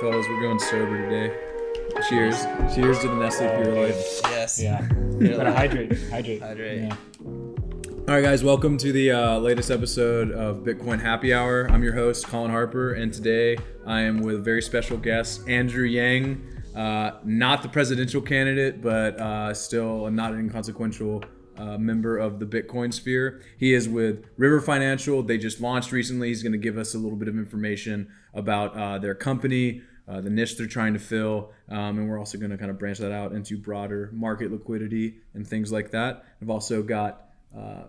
fellas. We're going sober today. Cheers. Cheers to the Nestle Pure Life. Yes. Yeah. Gotta hydrate. Yeah. All right, guys. Welcome to the latest episode of Bitcoin Happy Hour. I'm your host, Colin Harper, and today I am with a very special guest, Andrew Yang. Not the presidential candidate, but still a not inconsequential member of the Bitcoin sphere. He is with River Financial. They just launched recently. He's going to give us a little bit of information about their company, the niche they're trying to fill, and we're also going to kind of branch that out into broader market liquidity and things like that. I've also got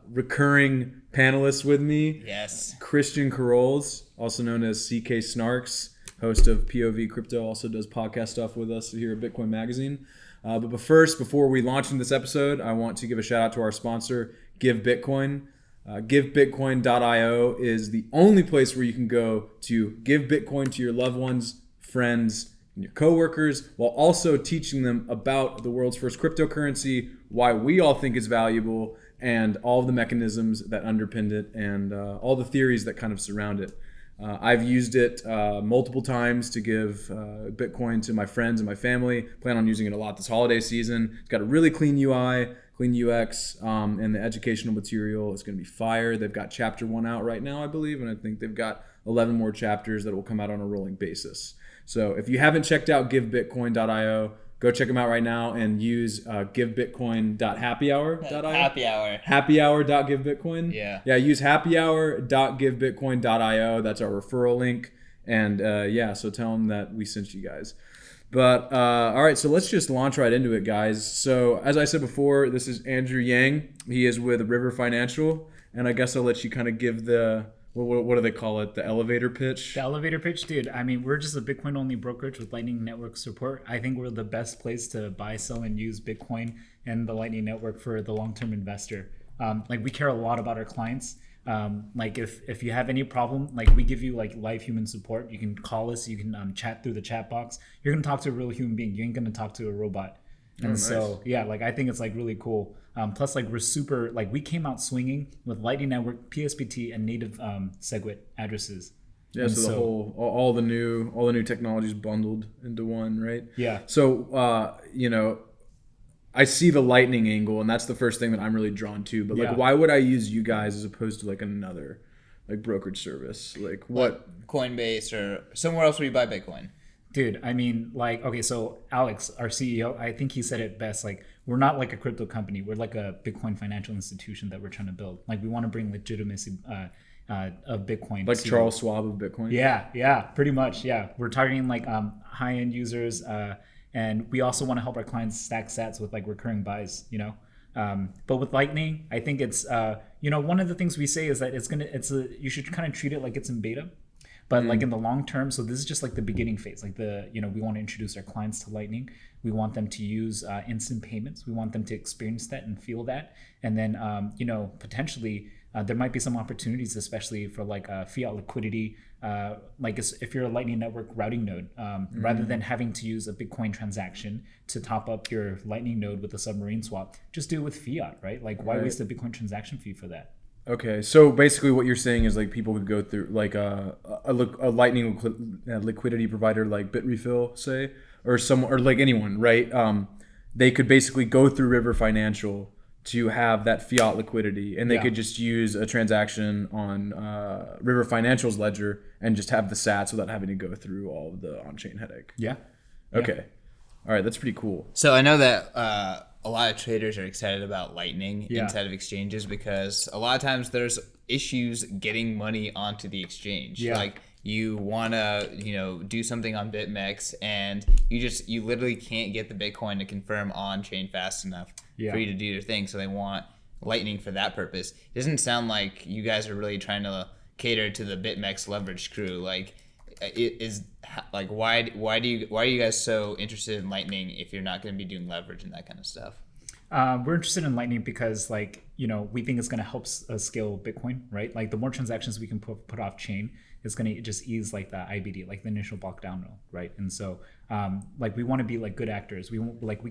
recurring panelists with me. Yes. Christian Carolls, also known as CK Snarks, host of POV Crypto, also does podcast stuff with us here at Bitcoin Magazine. But first, before we launch in this episode, I want to give a shout out to our sponsor, Give Bitcoin. GiveBitcoin.io is the only place where you can go to give Bitcoin to your loved ones, friends, and your coworkers, while also teaching them about the world's first cryptocurrency, why we all think it's valuable, and all of the mechanisms that underpinned it, and all the theories that kind of surround it. I've used it multiple times to give Bitcoin to my friends and my family. Plan on using it a lot this holiday season. It's got a really clean UI, clean UX, and the educational material is going to be fire. They've got chapter 1 out right now, I believe, and I think they've got 11 more chapters that will come out on a rolling basis. So if you haven't checked out GiveBitcoin.io, go check them out right now and use givebitcoin.happyhour.io. Happy hour. Happyhour.givebitcoin. Yeah, use happyhour.givebitcoin.io. That's our referral link. And so tell them that we sent you guys. But all right, so let's just launch right into it, guys. So as I said before, this is Andrew Yang. He is with River Financial. And I guess I'll let you kind of give the, what do they call it? The elevator pitch? The elevator pitch, dude. I mean, we're just a Bitcoin-only brokerage with Lightning Network support. I think we're the best place to buy, sell, and use Bitcoin and the Lightning Network for the long-term investor. We care a lot about our clients. If you have any problem, we give you live human support. You can call us. You can chat through the chat box. You're gonna talk to a real human being. You ain't gonna talk to a robot. And nice. So yeah, I think it's really cool. Plus, we're super we came out swinging with Lightning Network, PSPT, and native SegWit addresses. Yeah, so the whole all the new technologies bundled into one, right? Yeah. So I see the Lightning angle, and that's the first thing that I'm really drawn to. But why would I use you guys as opposed to another brokerage service? What Coinbase or somewhere else where you buy Bitcoin? Dude, I mean, okay, so Alex, our CEO, I think he said it best. We're not a crypto company. We're a Bitcoin financial institution that we're trying to build. We want to bring legitimacy of Bitcoin. Like Charles Schwab of Bitcoin? Yeah, pretty much. Yeah, we're targeting high-end users, and we also want to help our clients stack sats with recurring buys. But with Lightning, I think it's one of the things we say is that you should kind of treat it like it's in beta. But in the long term, so this is just the beginning phase. We want to introduce our clients to Lightning. We want them to use instant payments. We want them to experience that and feel that. And then, potentially there might be some opportunities, especially for fiat liquidity. If you're a Lightning Network routing node, rather than having to use a Bitcoin transaction to top up your Lightning node with a submarine swap, just do it with fiat, right? Why waste a Bitcoin transaction fee for that? Okay, so basically what you're saying is people could go through a Lightning liquidity provider like Bitrefill, say, or anyone, right? They could basically go through River Financial to have that fiat liquidity, and they could just use a transaction on River Financial's ledger and just have the sats without having to go through all of the on-chain headache. Yeah. Okay. All right, that's pretty cool. So I know that a lot of traders are excited about Lightning inside of exchanges because a lot of times there's issues getting money onto the exchange. Yeah. You want to, do something on BitMEX and you literally can't get the Bitcoin to confirm on chain fast enough for you to do your thing. So they want Lightning for that purpose. It doesn't sound like you guys are really trying to cater to the BitMEX leverage crew. Why are you guys so interested in Lightning if you're not going to be doing leverage and that kind of stuff? We're interested in Lightning because we think it's going to help scale Bitcoin, right? The more transactions we can put off chain, it's going to just ease the IBD, the initial block down, right? And so we want to be good actors. We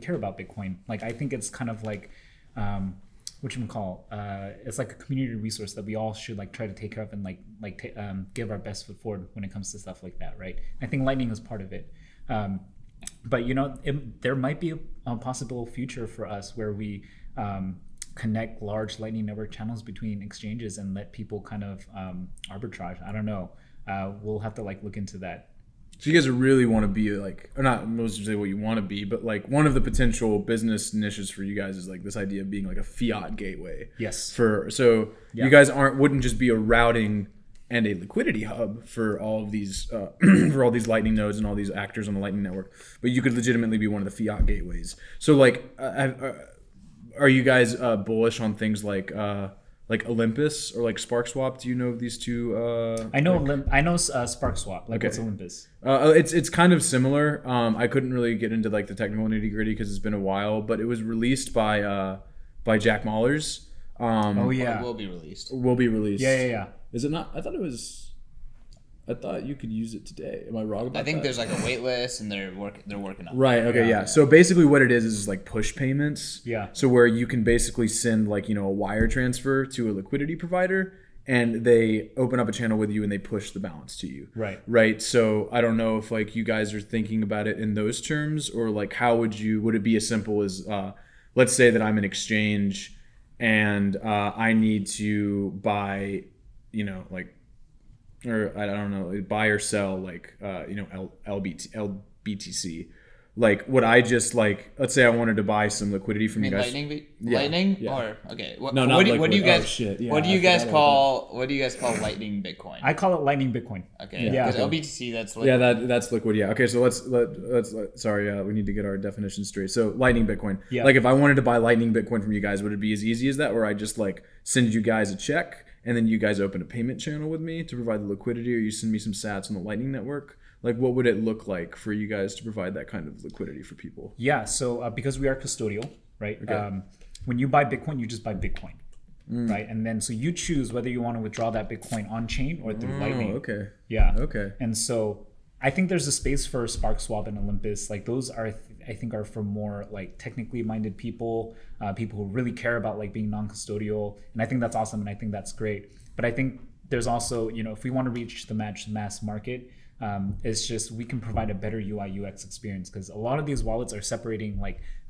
care about Bitcoin. I think it's kind of whatchamacall, it's like a community resource that we all should like try to take care of and give our best foot forward when it comes to stuff like that, right? I think Lightning is part of it. But there might be a possible future for us where we connect large Lightning Network channels between exchanges and let people kind of arbitrage. I don't know. We'll have to look into that. So you guys really want to be or not necessarily what you want to be, but one of the potential business niches for you guys is this idea of being a fiat gateway. Yes. You guys wouldn't just be a routing and a liquidity hub for all of these for all these Lightning nodes and all these actors on the Lightning Network, but you could legitimately be one of the fiat gateways. So are you guys bullish on things like Olympus or SparkSwap? Do you know of these two? I know SparkSwap. What's Olympus? It's kind of similar. I couldn't really get into the technical nitty gritty because it's been a while, but it was released by Jack Mallers. It will be released. Will be released. Yeah. Is it not? I thought you could use it today. Am I wrong about that? I think there's a wait list and they're working on it. Right. Okay. Yeah. So basically, what it is push payments. Yeah. So where you can basically send a wire transfer to a liquidity provider, and they open up a channel with you and they push the balance to you. Right. Right. So I don't know if you guys are thinking about it in those terms, or how would it be as simple as let's say that I'm an exchange and I need to buy or I don't know, buy or sell LBTC. Would I just let's say I wanted to buy some liquidity from you guys? Lightning? Yeah. Or okay. What do you guys call Lightning Bitcoin? I call it Lightning Bitcoin. Okay. Yeah. Because LBTC, that's liquid. Yeah, that's liquid. Yeah. Okay. So let's we need to get our definition straight. So Lightning Bitcoin. Yeah. If I wanted to buy Lightning Bitcoin from you guys, would it be as easy as that, where I just send you guys a check and then you guys open a payment channel with me to provide the liquidity, or you send me some sats on the Lightning Network? What would it look like for you guys to provide that kind of liquidity for people? Yeah, so because we are custodial, right? Okay. When you buy Bitcoin, you just buy Bitcoin, right? And then so you choose whether you want to withdraw that Bitcoin on chain or through Lightning. Okay. Yeah. Okay. And so I think there's a space for SparkSwap and Olympus. Those are, I think, are for more technically minded people, people who really care about being non-custodial. And I think that's awesome, and I think that's great. But I think there's also, if we want to reach the mass market, it's just we can provide a better UI UX experience, because a lot of these wallets are separating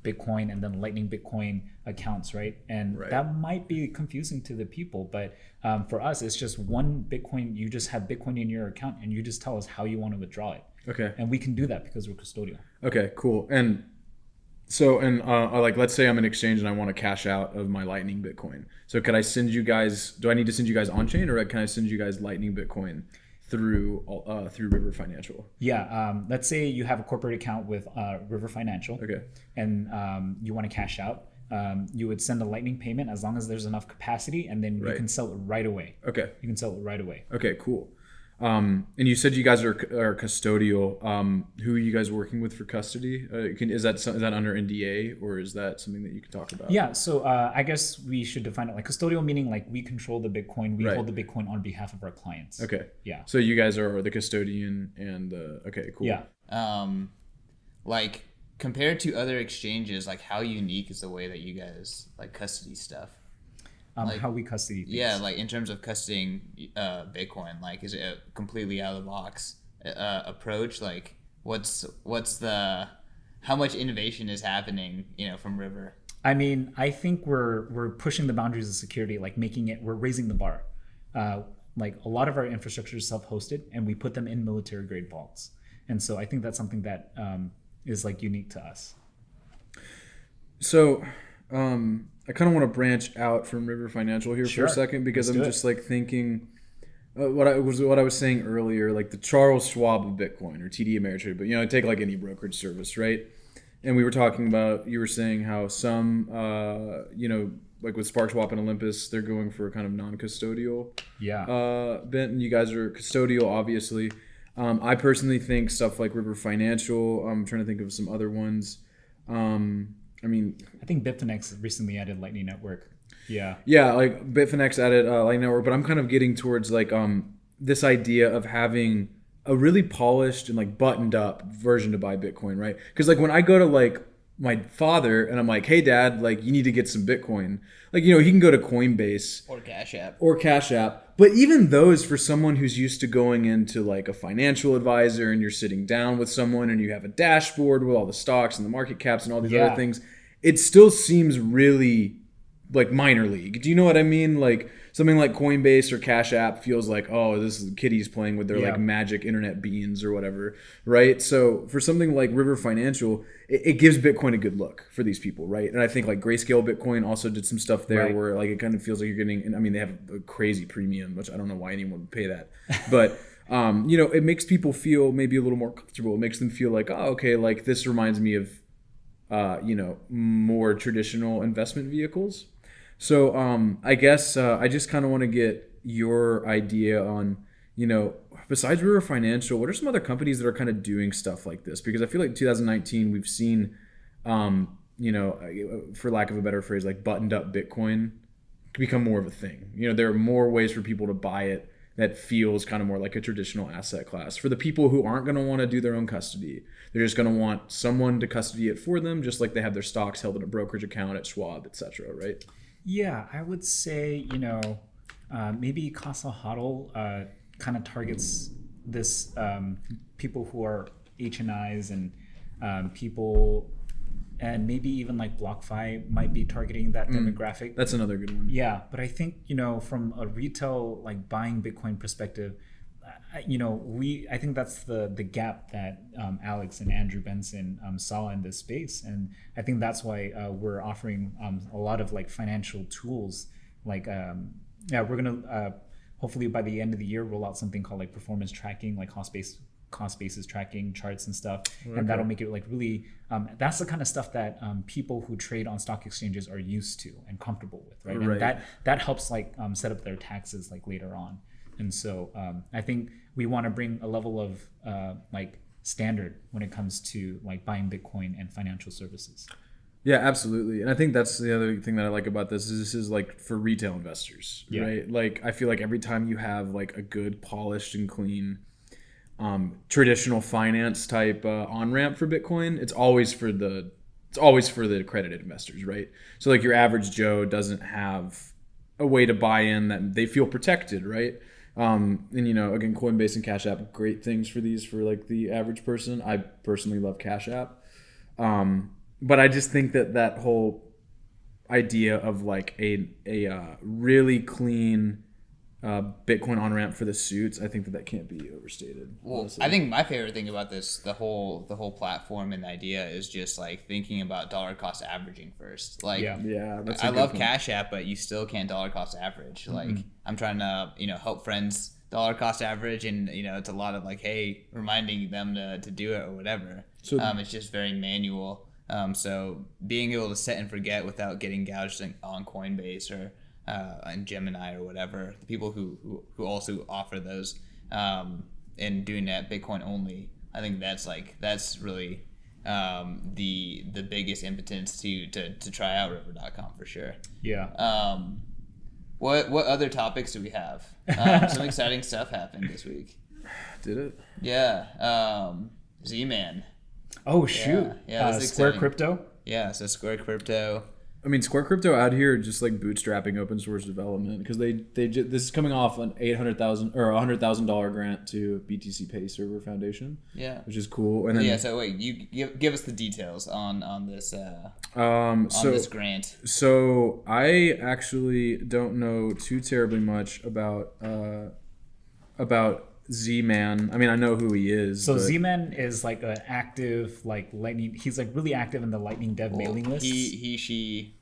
Bitcoin and then Lightning Bitcoin accounts, right? And that might be confusing to the people, but for us, it's just one Bitcoin. You just have Bitcoin in your account and you just tell us how you want to withdraw it. Okay. And we can do that because we're custodial. Okay, cool. And so, let's say I'm an exchange and I want to cash out of my Lightning Bitcoin. So could I send you guys, do I need to send you guys on chain, or can I send you guys Lightning Bitcoin through River Financial? Yeah. Let's say you have a corporate account with River Financial. Okay. And you want to cash out. You would send a Lightning payment as long as there's enough capacity, and then you can sell it right away. Okay. You can sell it right away. Okay, cool. And you said you guys are custodial. Who are you guys working with for custody? Is that under NDA, or is that something that you can talk about? Yeah. So I guess we should define it custodial, meaning we control the Bitcoin. We hold the Bitcoin on behalf of our clients. Okay. Yeah. So you guys are the custodian and okay, cool. Yeah. Compared to other exchanges, how unique is the way that you guys custody stuff? How we custody things. Yeah, in terms of custodying Bitcoin, is it a completely out of the box approach? How much innovation is happening, from River? I mean, I think we're pushing the boundaries of security, we're raising the bar. A lot of our infrastructure is self-hosted, and we put them in military grade vaults. And so I think that's something that is unique to us. So, I kind of want to branch out from River Financial here for a second, because I'm just thinking what I was saying earlier, the Charles Schwab of Bitcoin, or TD Ameritrade, but take any brokerage service, right? And we were talking about, you were saying how some with SparkSwap and Olympus, they're going for a kind of non-custodial bent, and you guys are custodial, obviously. I personally think stuff like River Financial, I'm trying to think of some other ones. I think Bitfinex recently added Lightning Network. Yeah. Yeah, Bitfinex added Lightning Network, but I'm kind of getting towards this idea of having a really polished and buttoned up version to buy Bitcoin, right? Because when I go to my father and I'm like, hey dad, like you need to get some Bitcoin. Like, you know, he can go to Coinbase Or Cash App. But even those, for someone who's used to going into like a financial advisor and you're sitting down with someone and you have a dashboard with all the stocks and the market caps and all these other things, it still seems really like minor league. Do you know what I mean? Like something like Coinbase or Cash App feels like, oh, this is kiddies playing with their like magic internet beans or whatever, right? So for something like River Financial, it gives Bitcoin a good look for these people, right? And I think like Grayscale Bitcoin also did some stuff there where like it kind of feels like you're getting, and I mean, they have a crazy premium, which I don't know why anyone would pay that, but you know, it makes people feel maybe a little more comfortable. It makes them feel like, oh, okay, like this reminds me of, you know, more traditional investment vehicles. So I guess I just kind of want to get your idea on, you know, besides River Financial, what are some other companies that are kind of doing stuff like this? Because I feel like 2019 we've seen, you know, for lack of a better phrase, like buttoned up Bitcoin become more of a thing. You know, there are more ways for people to buy it that feels kind of more like a traditional asset class. For the people who aren't going to want to do their own custody, they're just going to want someone to custody it for them, just like they have their stocks held in a brokerage account at Schwab, etc. Right? Yeah, I would say, you know, maybe Casa Huddle kind of targets this people who are HNIs and people, and maybe even like BlockFi might be targeting that demographic. That's another good one. Yeah, but I think, you know, from a retail like buying Bitcoin perspective, you know, I think that's the gap that Alex and Andrew Benson saw in this space, and I think that's why we're offering a lot of like financial tools. Like, we're gonna hopefully by the end of the year roll out something called like performance tracking, like cost basis tracking charts and stuff, and that'll make it like really. That's the kind of stuff that people who trade on stock exchanges are used to and comfortable with, right? And that helps like set up their taxes like later on. And so I think we want to bring a level of like standard when it comes to like buying Bitcoin and financial services. Yeah, absolutely. And I think that's the other thing that I like about this is like for retail investors, right? Like I feel like every time you have like a good polished and clean traditional finance type on-ramp for Bitcoin, it's always for the accredited investors, right? So like your average Joe doesn't have a way to buy in that they feel protected, right? And you know, again, Coinbase and Cash App, great things for these for like the average person. I personally love Cash App, but I just think that whole idea of like a really clean Bitcoin on ramp for the suits, I think that can't be overstated. Well, honestly. I think my favorite thing about this, the whole platform and the idea is just like thinking about dollar cost averaging first. Like, that's I love Cash App, but you still can't dollar cost average. Like, I'm trying to, you know, help friends dollar cost average, and you know, it's a lot of like, hey, reminding them to do it or whatever. So it's just very manual. So being able to set and forget without getting gouged on Coinbase or and Gemini or whatever, the people who also offer those, and doing that Bitcoin only, I think that's really the biggest impetus to try out River.com for sure. Yeah. What other topics do we have? Some exciting stuff happened this week. Did it? Yeah. Z-Man. Oh shoot. Yeah. Square Crypto. Yeah. So Square Crypto. I mean, Square Crypto out here just like bootstrapping open source development because this is coming off an $800,000 or $100,000 grant to BTC Pay Server Foundation. Yeah, which is cool. And then so wait, you give us the details on this this grant. So I actually don't know too terribly much about Z-Man. I mean, I know who he is. So Z-Man is like an active, like Lightning. He's like really active in the Lightning Dev mailing list. He, she.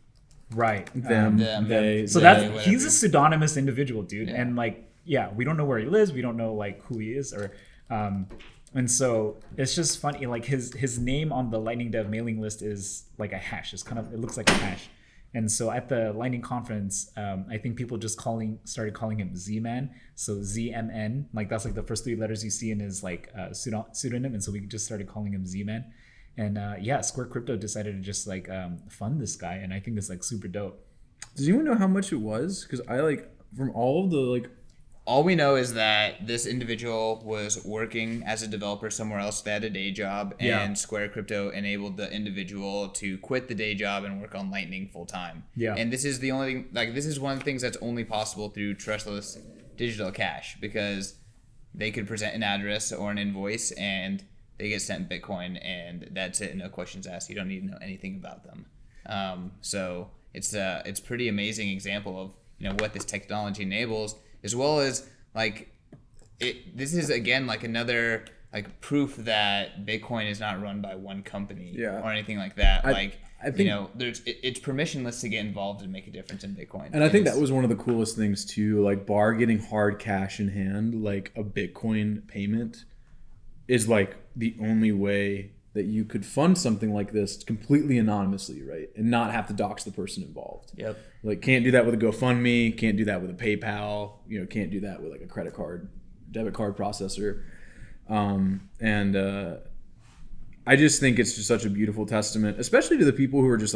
Right. Them. They. So he's a pseudonymous individual, dude. Yeah. And like, yeah, we don't know where he lives. We don't know like who he is or, and so it's just funny. Like his name on the Lightning Dev mailing list is like a hash. It looks like a hash. And so at the Lightning conference, I think people just started calling him Z-Man. So ZMN, like that's like the first three letters you see in his like pseudonym. And so we just started calling him Z-Man. And Square Crypto decided to just like fund this guy. And I think it's like super dope. Does anyone know how much it was? Because I like from all of the like all we know is that this individual was working as a developer somewhere else. They had a day job, and Square Crypto enabled the individual to quit the day job and work on Lightning full time. Yeah. And this is the only this is one of the things that's only possible through trustless digital cash, because they could present an address or an invoice and they get sent Bitcoin, and that's it. No questions asked. You don't need to know anything about them. So it's pretty amazing example of what this technology enables. As well as this is again another proof that Bitcoin is not run by one company or anything like that. I think it's permissionless to get involved and make a difference in Bitcoin. And I think that was one of the coolest things too. Bar getting hard cash in hand, a Bitcoin payment is the only way that you could fund something like this completely anonymously, right? And not have to dox the person involved. Yep. Can't do that with a GoFundMe, can't do that with a PayPal, can't do that with a credit card, debit card processor. I just think it's just such a beautiful testament, especially to the people who are just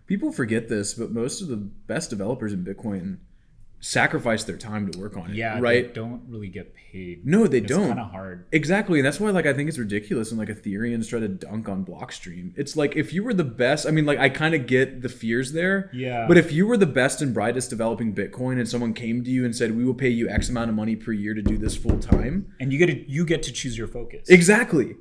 people forget this, but most of the best developers in Bitcoin sacrifice their time to work on it. Yeah, right? They don't really get paid. No, they don't. It's kind of hard. Exactly. And that's why I think it's ridiculous when Ethereans try to dunk on Blockstream. It's if you were the best, I kind of get the fears there. Yeah. But if you were the best and brightest developing Bitcoin and someone came to you and said, we will pay you X amount of money per year to do this full time. And you get to choose your focus. Exactly.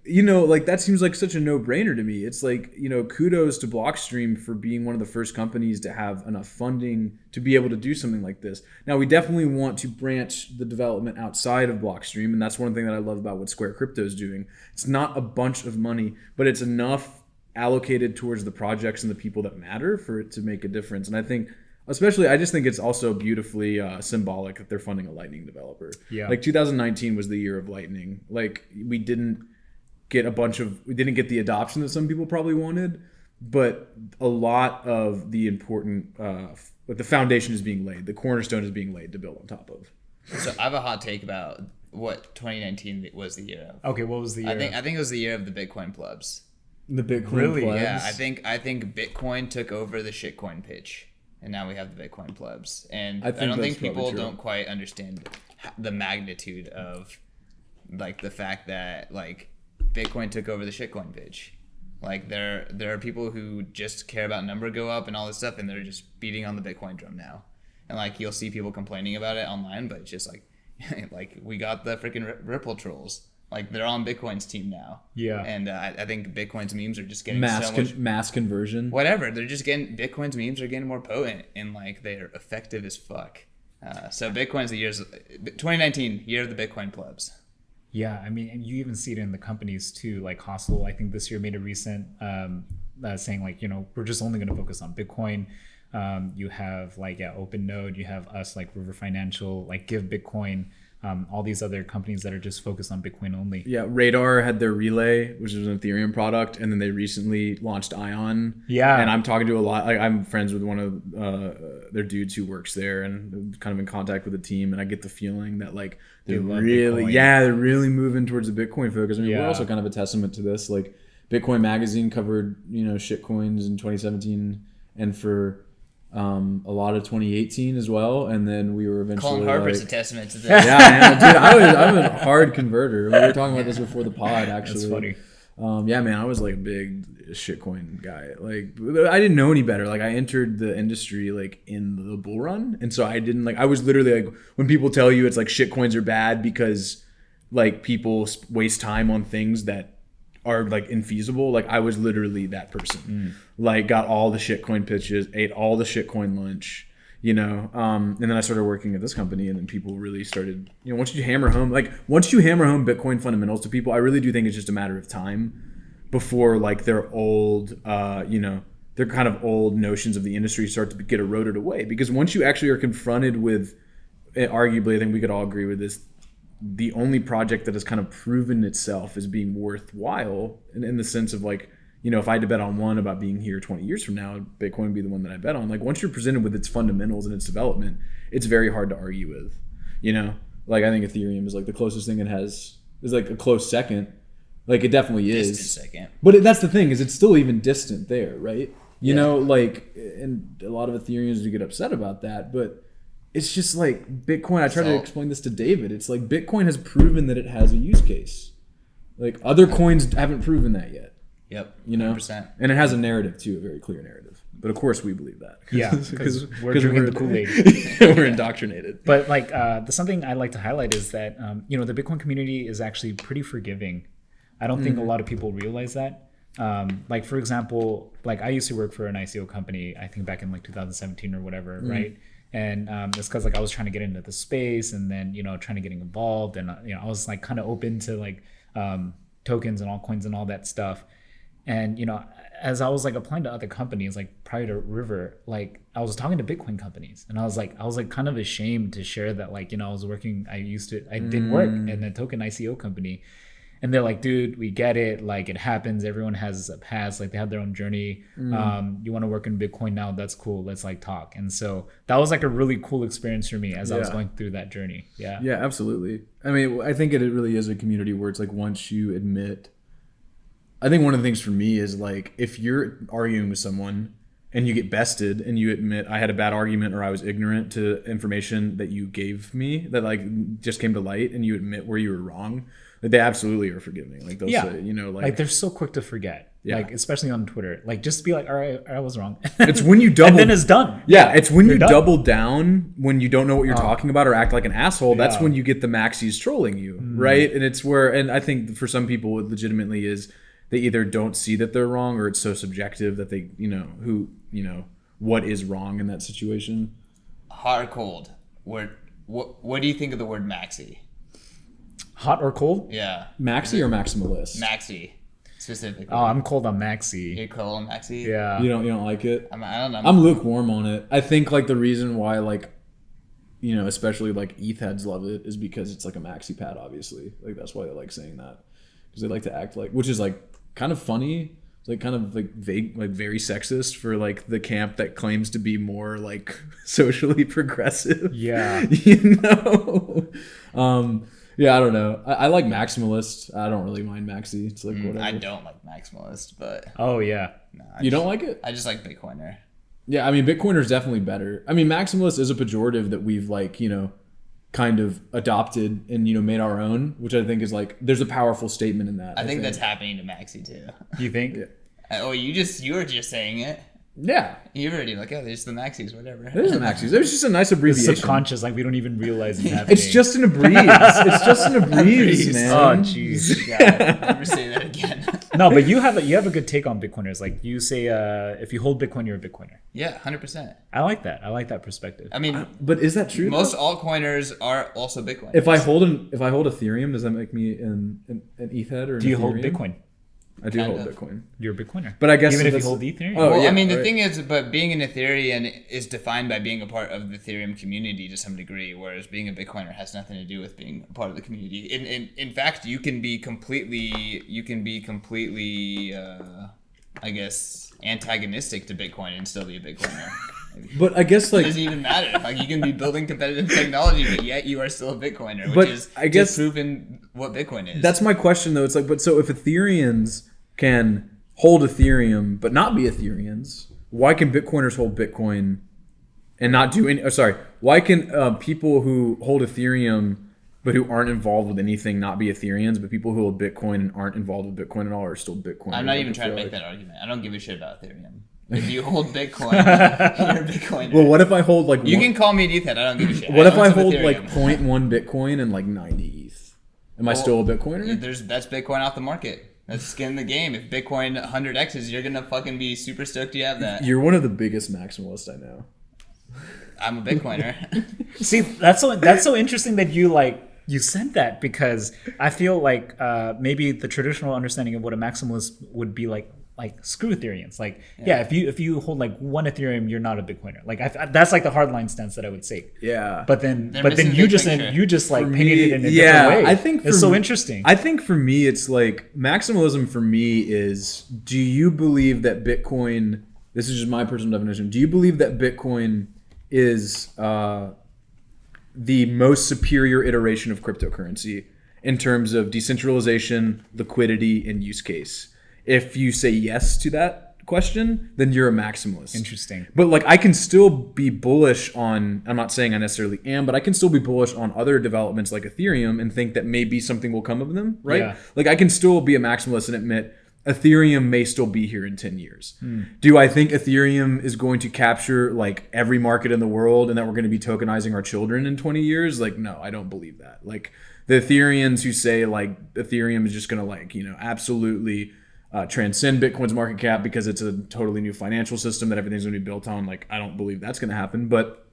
That seems like such a no-brainer to me. It's kudos to Blockstream for being one of the first companies to have enough funding to be able to do something like this. Now, we definitely want to branch the development outside of Blockstream, and that's one thing that I love about what Square Crypto is doing. It's not a bunch of money, but it's enough allocated towards the projects and the people that matter for it to make a difference. And I think, especially, I just think it's also beautifully symbolic that they're funding a Lightning developer. Yeah. 2019 was the year of Lightning. We didn't get the adoption that some people probably wanted, but a lot of the important the foundation is being laid, the cornerstone is being laid to build on top of. So I have a hot take about what 2019 was the year of. Okay, what was the year? I think it was the year of the Bitcoin plebs. The Bitcoin Really? plebs? Yeah, I think Bitcoin took over the shitcoin pitch, and now we have the Bitcoin plebs. And I don't think people don't quite understand the magnitude of the fact that Bitcoin took over the shitcoin pitch. There are people who just care about number go up and all this stuff, and they're just beating on the Bitcoin drum now. And you'll see people complaining about it online, but it's just we got the freaking Ripple trolls. They're on Bitcoin's team now. Yeah. And I think Bitcoin's memes are just getting mass conversion. Whatever. They're just Bitcoin's memes are getting more potent, and they're effective as fuck. So Bitcoin's 2019 year of the Bitcoin plebs. Yeah, and you even see it in the companies too. Hostel, I think this year made a recent saying we're just only going to focus on Bitcoin. You have OpenNode, you have us River Financial, Give Bitcoin, all these other companies that are just focused on Bitcoin only. Yeah, Radar had their Relay, which is an Ethereum product, and then they recently launched Ion. Yeah, and I'm talking to a lot. I'm friends with one of their dudes who works there, and kind of in contact with the team. And I get the feeling that they're really moving towards the Bitcoin focus. We're also kind of a testament to this. Bitcoin Magazine covered shitcoins in 2017, and for a lot of 2018 as well, and then we were eventually. Colin Harper's a testament to this. Yeah, man, dude, I'm a hard converter. We were talking about this before the pod, actually. That's funny. I was a big shitcoin guy. I didn't know any better. I entered the industry in the bull run, and so I didn't I was literally when people tell you it's shitcoins are bad because people waste time on things that are infeasible. I was literally that person. Got all the shitcoin pitches, ate all the shitcoin lunch, and then I started working at this company, and then people really started, once you hammer home Bitcoin fundamentals to people, I really do think it's just a matter of time before their old, their kind of old notions of the industry start to get eroded away. Because once you actually are confronted with, arguably, I think we could all agree with this, the only project that has kind of proven itself as being worthwhile in the sense of if I had to bet on one about being here 20 years from now, Bitcoin would be the one that I bet on. Once you're presented with its fundamentals and its development, it's very hard to argue with, I think Ethereum is the closest thing it has is a close second. It definitely is. Distant second. But that's the thing is it's still even distant there, right? And a lot of Ethereans do get upset about that, but it's just like Bitcoin. I try to explain this to David. It's like Bitcoin has proven that it has a use case. Like other coins haven't proven that yet. Yep. You know, 100%. and it has a narrative too, a very clear narrative. But of course, we believe that. Yeah, because we're drinking the Kool-Aid. We're indoctrinated. But like, the something I'd like to highlight is that the Bitcoin community is actually pretty forgiving. I don't think a lot of people realize that. Like for example, like I used to work for an ICO company, I think back in like 2017 or whatever, right? And it's because like I was trying to get into the space, and then trying to get involved, and I was like kind of open to like tokens and altcoins and all that stuff. And as I was like applying to other companies, like prior to River, like I was talking to Bitcoin companies, and I was like kind of ashamed to share that like I was working, I did work in a token ICO company. And they're like, dude, we get it. Like, it happens. Everyone has a past. Like, they have their own journey. You want to work in Bitcoin now? That's cool. Let's like talk. And so that was like a really cool experience for me as I was going through that journey. Yeah. Yeah, absolutely. I mean, I think it really is a community where it's like once you admit. I think one of the things for me is like if you're arguing with someone and you get bested and you admit I had a bad argument or I was ignorant to information that you gave me that like just came to light, and you admit where you were wrong. Like they absolutely are forgiving. Like they'll say, like they're so quick to forget. Yeah. Like especially on Twitter. Like just be like, all right, I was wrong. It's when you double and then it's done. Yeah, it's when You're you done. double down when you don't know what you're talking about or act like an asshole. That's when you get the maxis trolling you, right? And it's where, and I think for some people it legitimately is they either don't see that they're wrong or it's so subjective that they, what is wrong in that situation. Hot or cold? What do you think of the word maxi? Hot or cold? Yeah. Maxi or maximalist? Maxi, specifically. Oh, I'm cold on Maxi. You're cold on maxi? Yeah. You don't like it? I don't know. I'm lukewarm on it. I think like the reason why like, especially like ETH heads love it is because it's like a maxi pad, obviously. Like that's why they like saying that. Because they like to act like, which is like kind of funny. It's like kind of like vague, like very sexist for like the camp that claims to be more like socially progressive. Yeah. Yeah, I don't know. I like maximalist. I don't really mind maxi. It's like whatever. I don't like maximalist, but Oh yeah. no, don't like it? I just like Bitcoiner. Yeah, I mean Bitcoiner's definitely better. I mean maximalist is a pejorative that we've like, kind of adopted and made our own, which I think is like there's a powerful statement in that. I think that's happening to maxi too. You think? Yeah. Oh, you were just saying it. Yeah. You're already like, oh, there's the maxis, whatever. It is the maxis. It was just a nice It's abbreviation. subconscious, like we don't even realize it's happening. It's just an breeze, man. Oh jeez. God, never say that again. No, but you have a good take on Bitcoiners. Like you say, if you hold Bitcoin, you're a Bitcoiner. Yeah, 100%. I like that. I like that perspective. I mean, But is that true? most altcoiners are also Bitcoiners. If I hold Ethereum, does that make me an ETH head or an Do you hold Ethereum? Bitcoin? I do Kind hold of. Bitcoin. You're a Bitcoiner. But I guess even if you that's- hold Ethereum. Oh, Well, yeah, I mean, the right. thing is, but being an Ethereum is defined by being a part of the Ethereum community to some degree, whereas being a Bitcoiner has nothing to do with being a part of the community. In fact, you can be completely, I guess, antagonistic to Bitcoin and still be a Bitcoiner. But I guess It like doesn't even matter. Like you can be building competitive technology, but yet you are still a Bitcoiner, which But is I guess- just proving what Bitcoin is. that's my question though. It's like, but so if Ethereans can hold Ethereum but not be Ethereans, why can Bitcoiners hold Bitcoin and not do any? Why can people who hold Ethereum but who aren't involved with anything not be Ethereans, but people who hold Bitcoin and aren't involved with Bitcoin at all are still Bitcoiners? I'm not Like, even I trying to feel make like- that argument. I don't give a shit about Ethereum. If you hold Bitcoin, you're a Bitcoiner. Well, what if I hold like You one- can call me an ETH head. I don't give a shit. What if own I some hold Ethereum. like 0.1 Bitcoin and like 90 ETH? Am I still a Bitcoiner? That's Bitcoin off the market. That's skin in the game. If Bitcoin 100x's, you're gonna fucking be super stoked you have that. You're one of the biggest maximalists I know. I'm a Bitcoiner. See, that's so interesting that you said that, because I feel like maybe the traditional understanding of what a maximalist would be like screw Ethereans. Like, yeah, if you hold like one Ethereum, you're not a Bitcoiner. Like that's like the hardline stance that I would say. Yeah. But then They're missing you the just picture. like For painted me, it in a different way. I think it's for so me- interesting. I think for me, it's like maximalism for me is, do you believe that Bitcoin, this is just my personal definition, do you believe that Bitcoin is the most superior iteration of cryptocurrency in terms of decentralization, liquidity, and use case? If you say yes to that question, then you're a maximalist. Interesting. But like I can still be bullish on, I'm not saying I necessarily am, but I can still be bullish on other developments like Ethereum and think that maybe something will come of them, right? Yeah. Like I can still be a maximalist and admit Ethereum may still be here in 10 years. Do I think Ethereum is going to capture like every market in the world and that we're going to be tokenizing our children in 20 years? Like, no, I don't believe that. Like the Ethereans who say like Ethereum is just going to like, absolutely transcend Bitcoin's market cap because it's a totally new financial system that everything's going to be built on. Like, I don't believe that's going to happen, but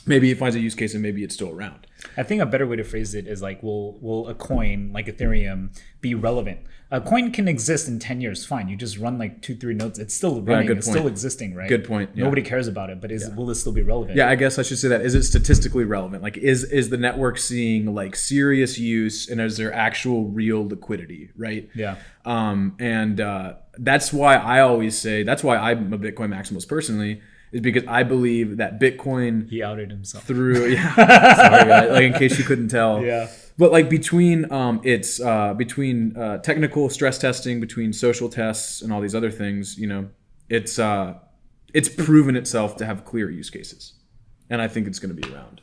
maybe it finds a use case and maybe it's still around. I think a better way to phrase it is like, will a coin like Ethereum be relevant? A coin can exist in 10 years, fine. You just run like 2-3 nodes. It's still running. It's still existing, right? Good point. Yeah. Nobody cares about it, but will it still be relevant? Yeah, I guess I should say that. Is it statistically relevant? Like, is the network seeing like serious use and is there actual real liquidity, right? Yeah. And that's why I always say, that's why I'm a Bitcoin maximalist personally, is because I believe that Bitcoin... He outed himself. Sorry, guys, like in case you couldn't tell. Yeah. But like between technical stress testing, between social tests and all these other things, it's proven itself to have clear use cases. And I think it's going to be around.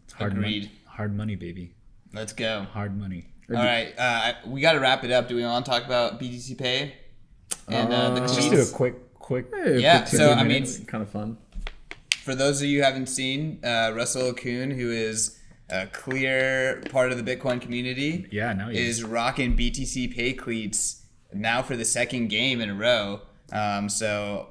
It's hard money. Hard money, baby. Let's go. Hard money. All right. We got to wrap it up. Do we want to talk about BTC Pay? And the Just do a quick. Yeah, so I mean, kind of fun. For those of you who haven't seen, Russell Okun, who is a clear part of the Bitcoin community, is rocking BTC Pay cleats now for the second game in a row. So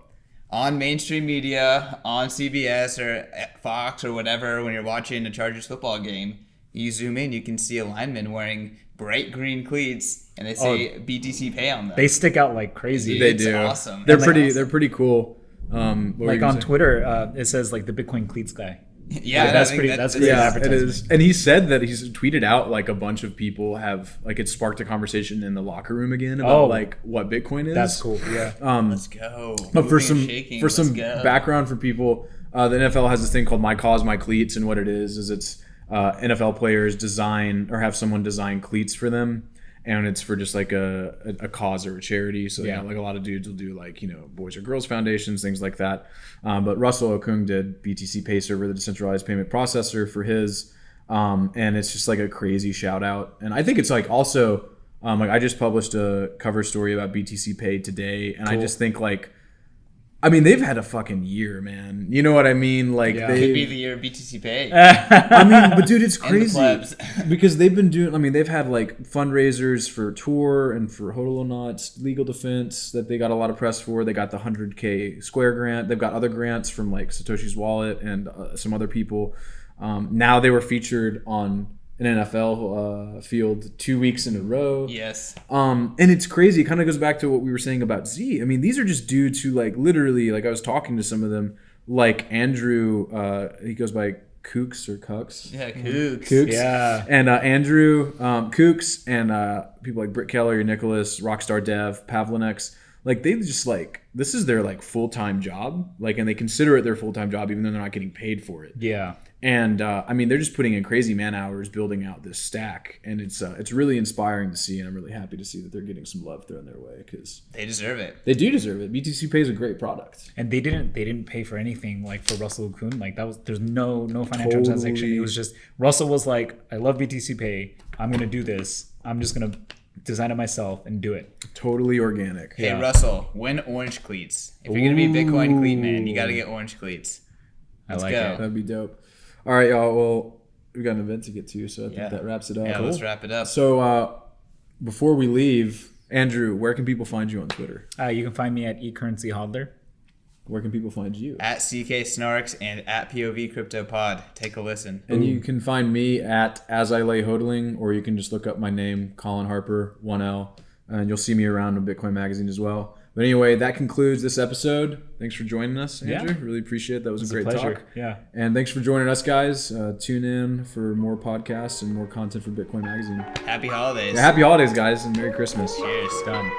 on mainstream media, on CBS or Fox or whatever, when you're watching a Chargers football game, you zoom in, you can see a lineman wearing bright green cleats, and they say BTC Pay on them. They stick out like crazy. They do. Awesome. They're pretty cool. Like on Twitter, it says like the Bitcoin cleats guy. Yeah, like, that's pretty advertisement. It is. And he said that he's tweeted out like a bunch of people have like it sparked a conversation in the locker room again about like what Bitcoin is. That's cool. Yeah. Let's go. But for some background for people, the NFL has this thing called My Cause, My Cleats, and what it is it's NFL players design or have someone design cleats for them. And it's for just like a cause or a charity. So like a lot of dudes will do like, Boys or Girls Foundations, things like that. But Russell Okung did BTC Pay Server, the decentralized payment processor for his. And it's just like a crazy shout out. And I think it's like also, like I just published a cover story about BTC Pay today. And cool. I just think like, I mean, they've had a fucking year, man. You know what I mean? Like, could be the year of BTC Pay. I mean, but dude, it's crazy and because they've been doing. I mean, they've had like fundraisers for Tor and for Hodlonaut's legal defense that they got a lot of press for. They got the 100K Square grant. They've got other grants from like Satoshi's Wallet and some other people. Now they were featured on an NFL field 2 weeks in a row. Yes. And it's crazy. It kind of goes back to what we were saying about Z. I mean, these are just dudes who like literally, like I was talking to some of them, like Andrew, he goes by Kooks or Cucks. Yeah, Kooks. Kooks. Yeah. And Andrew, Kooks, and people like Britt Keller, or Nicholas, Rockstar Dev, Pavlinex. Like they just like, this is their like full-time job. Like, and they consider it their full-time job even though they're not getting paid for it. Yeah. And I mean, they're just putting in crazy man hours building out this stack, and it's really inspiring to see, and I'm really happy to see that they're getting some love thrown their way because they deserve it. They do deserve it. BTC Pay is a great product, and they didn't pay for anything like for Russell Okun. Like there's no financial transaction. It was just Russell was like, I love BTC Pay. I'm gonna do this. I'm just gonna design it myself and do it. Totally organic. Hey Russell, win orange cleats. If you're gonna be a Bitcoin cleat man, you got to get orange cleats. Let's go. That'd be dope. All right, y'all. Well, we got an event to get to, so I think that wraps it up. Yeah, let's wrap it up. So before we leave, Andrew, where can people find you on Twitter? You can find me at eCurrencyHodler. Where can people find you? At CK Snarks and at POV CryptoPod. Take a listen. And you can find me at As I Lay Hodling, or you can just look up my name, Colin Harper, 1L, and you'll see me around in Bitcoin Magazine as well. But anyway, that concludes this episode. Thanks for joining us, Andrew. Really appreciate it. That was a great talk. Yeah. And thanks for joining us, guys. Tune in for more podcasts and more content for Bitcoin Magazine. Happy holidays. Yeah, happy holidays, guys, and Merry Christmas. Cheers. Done.